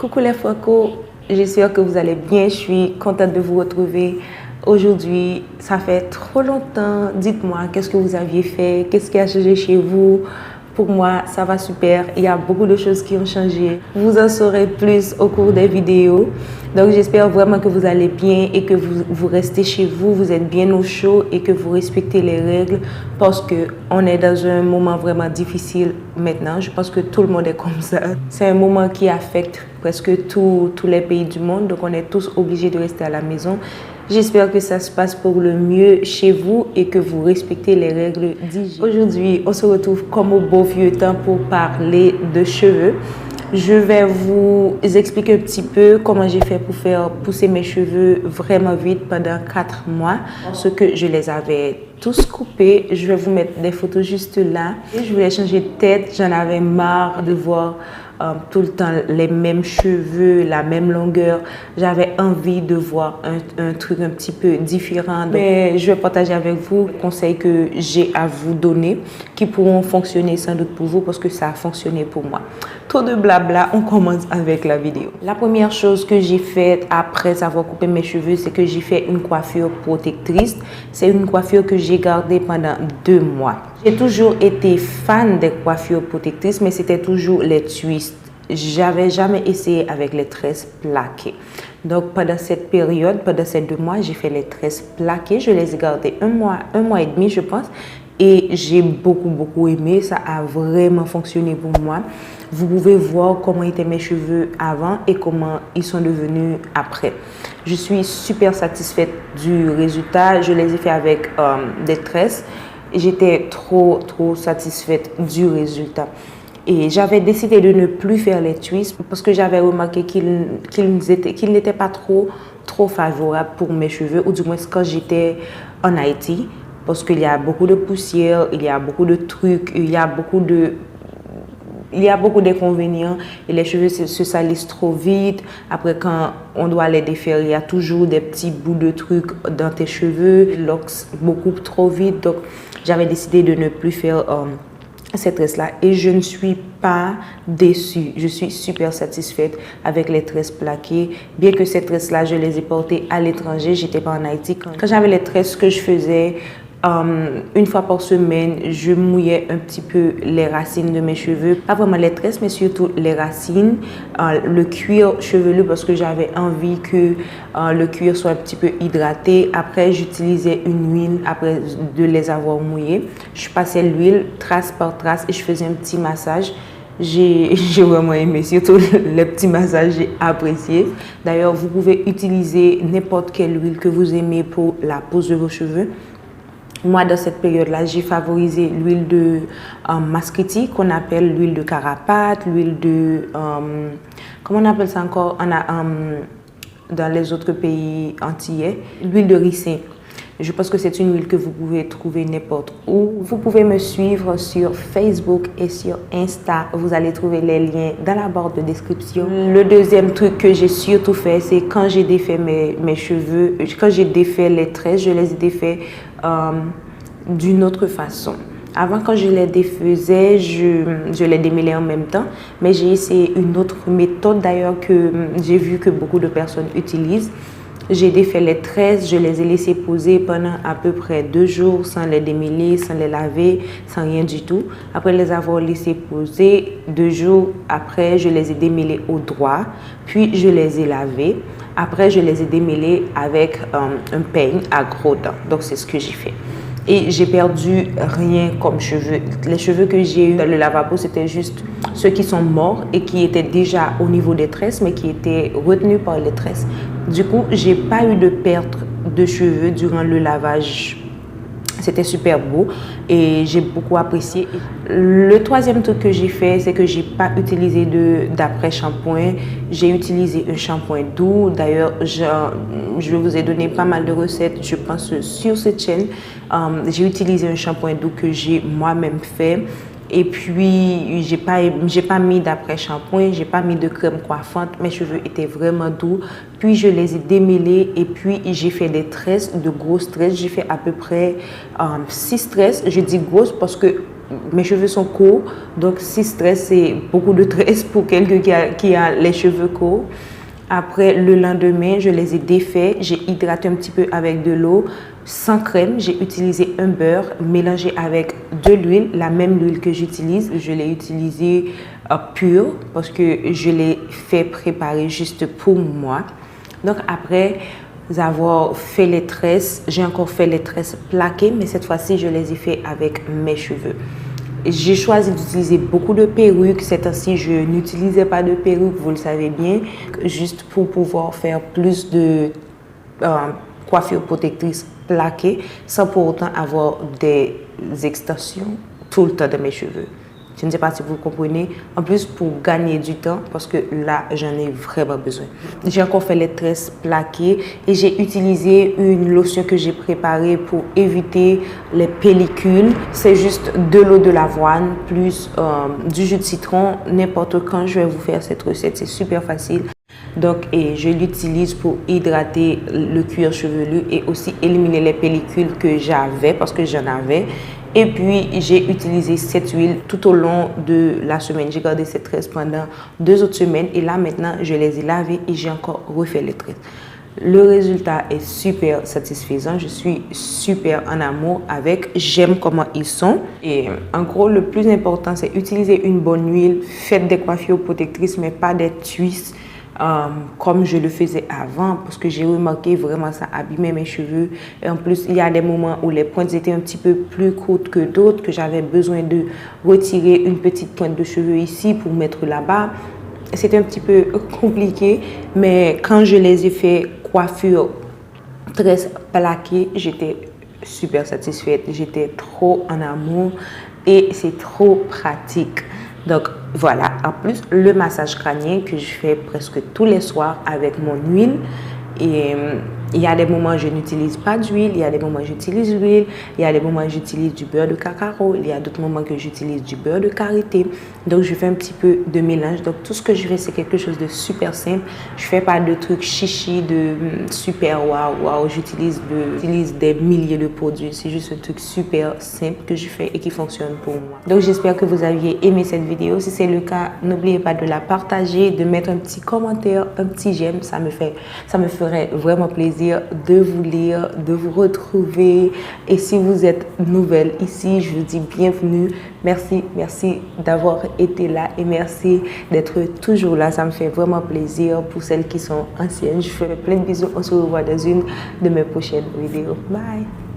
Coucou les Franco, j'espère que vous allez bien. Je suis contente de vous retrouver aujourd'hui. Ça fait trop longtemps. Dites-moi, qu'est-ce que vous aviez fait? Qu'est-ce qui a changé chez vous? Pour moi, ça va super. Il y a beaucoup de choses qui ont changé. Vous en saurez plus au cours des vidéos. Donc, j'espère vraiment que vous allez bien et que vous restez chez vous, vous êtes bien au chaud et que vous respectez les règles parce qu'on est dans un moment vraiment difficile maintenant. Je pense que tout le monde est comme ça. C'est un moment qui affecte presque tous les pays du monde. Donc, on est tous obligés de rester à la maison. J'espère que ça se passe pour le mieux chez vous et que vous respectez les règles d'hygiène. Aujourd'hui, on se retrouve comme au beau vieux temps pour parler de cheveux. Je vais vous expliquer un petit peu comment j'ai fait pour faire pousser mes cheveux vraiment vite pendant 4 mois. Ce que je les avais tous coupés. Je vais vous mettre des photos juste là. Et je voulais changer de tête. J'en avais marre de voir tout le temps les mêmes cheveux, la même longueur. J'avais envie de voir un truc un petit peu différent. Mais je vais partager avec vous les conseils que j'ai à vous donner qui pourront fonctionner sans doute pour vous parce que ça a fonctionné pour moi. Trop de blabla, on commence avec la vidéo. La première chose que j'ai faite après avoir coupé mes cheveux, c'est que j'ai fait une coiffure protectrice. C'est une coiffure que j'ai gardée pendant 2 mois. J'ai toujours été fan des coiffures protectrices, mais c'était toujours les twists. J'avais jamais essayé avec les tresses plaquées. Donc, pendant cette période, pendant ces 2 mois, j'ai fait les tresses plaquées. Je les ai gardées un mois et demi, je pense. Et j'ai beaucoup aimé. Ça a vraiment fonctionné pour moi. Vous pouvez voir comment étaient mes cheveux avant et comment ils sont devenus après. Je suis super satisfaite du résultat. Je les ai fait avec des tresses. J'étais trop satisfaite du résultat. Et j'avais décidé de ne plus faire les twists parce que j'avais remarqué qu'ils n'étaient pas trop favorables pour mes cheveux, ou du moins quand j'étais en Haïti, parce qu'il y a beaucoup de poussière, il y a beaucoup de trucs, il y a beaucoup d'inconvénients et les cheveux se salissent trop vite. Après, quand on doit les défaire, il y a toujours des petits bouts de trucs dans tes cheveux, locks beaucoup trop vite. Donc, j'avais décidé de ne plus faire cette tresse-là et je ne suis pas déçue. Je suis super satisfaite avec les tresses plaquées. Bien que ces tresses-là, je les ai portées à l'étranger, j'étais pas en Haïti. Quand j'avais les tresses que je faisais, une fois par semaine, je mouillais un petit peu les racines de mes cheveux. Pas vraiment les tresses, mais surtout les racines, le cuir chevelu parce que j'avais envie que le cuir soit un petit peu hydraté. Après, j'utilisais une huile après de les avoir mouillés. Je passais l'huile trace par trace et je faisais un petit massage. J'ai vraiment aimé, surtout le petit massage, j'ai apprécié. D'ailleurs, vous pouvez utiliser n'importe quelle huile que vous aimez pour la pose de vos cheveux. Moi, dans cette période-là, j'ai favorisé l'huile de masquiti, qu'on appelle l'huile de carapate, l'huile de... comment on appelle ça encore? On a dans les autres pays antillais, l'huile de ricin. Je pense que c'est une huile que vous pouvez trouver n'importe où. Vous pouvez me suivre sur Facebook et sur Insta. Vous allez trouver les liens dans la barre de description. Le deuxième truc que j'ai surtout fait, c'est quand j'ai défait mes cheveux, quand j'ai défait les tresses, je les ai défaits d'une autre façon. Avant, quand je les défaisais, je les démêlais en même temps. Mais j'ai essayé une autre méthode d'ailleurs que j'ai vu que beaucoup de personnes utilisent. J'ai défait les tresses, je les ai laissées poser pendant à peu près 2 jours sans les démêler, sans les laver, sans rien du tout. Après les avoir laissées poser, 2 jours après, je les ai démêlées au droit, puis je les ai lavées. Après, je les ai démêlées avec un peigne à gros dents. Donc, c'est ce que j'ai fait. Et j'ai perdu rien comme cheveux. Les cheveux que j'ai eu dans le lavabo, c'était juste ceux qui sont morts et qui étaient déjà au niveau des tresses, mais qui étaient retenus par les tresses. Du coup, j'ai pas eu de perte de cheveux durant le lavage. C'était super beau et j'ai beaucoup apprécié. Le troisième truc que j'ai fait, c'est que j'ai pas utilisé d'après-shampoing. J'ai utilisé un shampoing doux. D'ailleurs, je vous ai donné pas mal de recettes, je pense, sur cette chaîne. J'ai utilisé un shampoing doux que j'ai moi-même fait. Et puis, j'ai pas mis d'après-shampoing, j'ai pas mis de crème coiffante. Mes cheveux étaient vraiment doux. Puis, je les ai démêlés et puis, j'ai fait des tresses, de grosses tresses. J'ai fait à peu près 6 tresses. Je dis grosses parce que mes cheveux sont courts, donc si stress, c'est beaucoup de stress pour quelqu'un qui a les cheveux courts. Après, le lendemain, je les ai défaits. J'ai hydraté un petit peu avec de l'eau, sans crème. J'ai utilisé un beurre mélangé avec de l'huile, la même huile que j'utilise. Je l'ai utilisée pure parce que je l'ai fait préparer juste pour moi. Donc après avoir fait les tresses, j'ai encore fait les tresses plaquées, mais cette fois-ci, je les ai fait avec mes cheveux. J'ai choisi d'utiliser beaucoup de perruques. Cette temps-ci, je n'utilisais pas de perruques, vous le savez bien, juste pour pouvoir faire plus de coiffure protectrice plaquée sans pour autant avoir des extensions tout le temps de mes cheveux. Je ne sais pas si vous comprenez. En plus, pour gagner du temps, parce que là, j'en ai vraiment besoin. J'ai encore fait les tresses plaquées et j'ai utilisé une lotion que j'ai préparée pour éviter les pellicules. C'est juste de l'eau de l'avoine plus du jus de citron. N'importe quand, je vais vous faire cette recette. C'est super facile. Donc, je l'utilise pour hydrater le cuir chevelu et aussi éliminer les pellicules que j'avais parce que j'en avais. Et puis, j'ai utilisé cette huile tout au long de la semaine. J'ai gardé cette tresse pendant 2 autres semaines. Et là, maintenant, je les ai lavées et j'ai encore refait les tresses. Le résultat est super satisfaisant. Je suis super en amour avec. J'aime comment ils sont. Et en gros, le plus important, c'est utiliser une bonne huile. Faites des coiffures protectrices, mais pas des twists. Comme je le faisais avant parce que j'ai remarqué vraiment ça abîmait mes cheveux et en plus il y a des moments où les pointes étaient un petit peu plus courtes que d'autres, que j'avais besoin de retirer une petite pointe de cheveux ici pour mettre là-bas. C'était un petit peu compliqué, mais quand je les ai fait coiffure tresse plaquée, j'étais super satisfaite, j'étais trop en amour et c'est trop pratique. Donc voilà, en plus le massage crânien que je fais presque tous les soirs avec mon huile. Et il y a des moments où je n'utilise pas d'huile, il y a des moments où j'utilise l'huile, il y a des moments où j'utilise du beurre de cacao, il y a d'autres moments que j'utilise du beurre de karité. Donc je fais un petit peu de mélange. Donc tout ce que je fais, c'est quelque chose de super simple. Je fais pas de trucs chichi, de super waouh. J'utilise des milliers de produits. C'est juste un truc super simple que je fais et qui fonctionne pour moi. Donc j'espère que vous aviez aimé cette vidéo. Si c'est le cas, n'oubliez pas de la partager, de mettre un petit commentaire, un petit j'aime. Ça me ferait vraiment plaisir de vous lire, de vous retrouver. Et si vous êtes nouvelle ici, je vous dis bienvenue. Merci d'avoir été là et merci d'être toujours là. Ça me fait vraiment plaisir. Pour celles qui sont anciennes, je fais plein de bisous. On se revoit dans une de mes prochaines vidéos. Bye!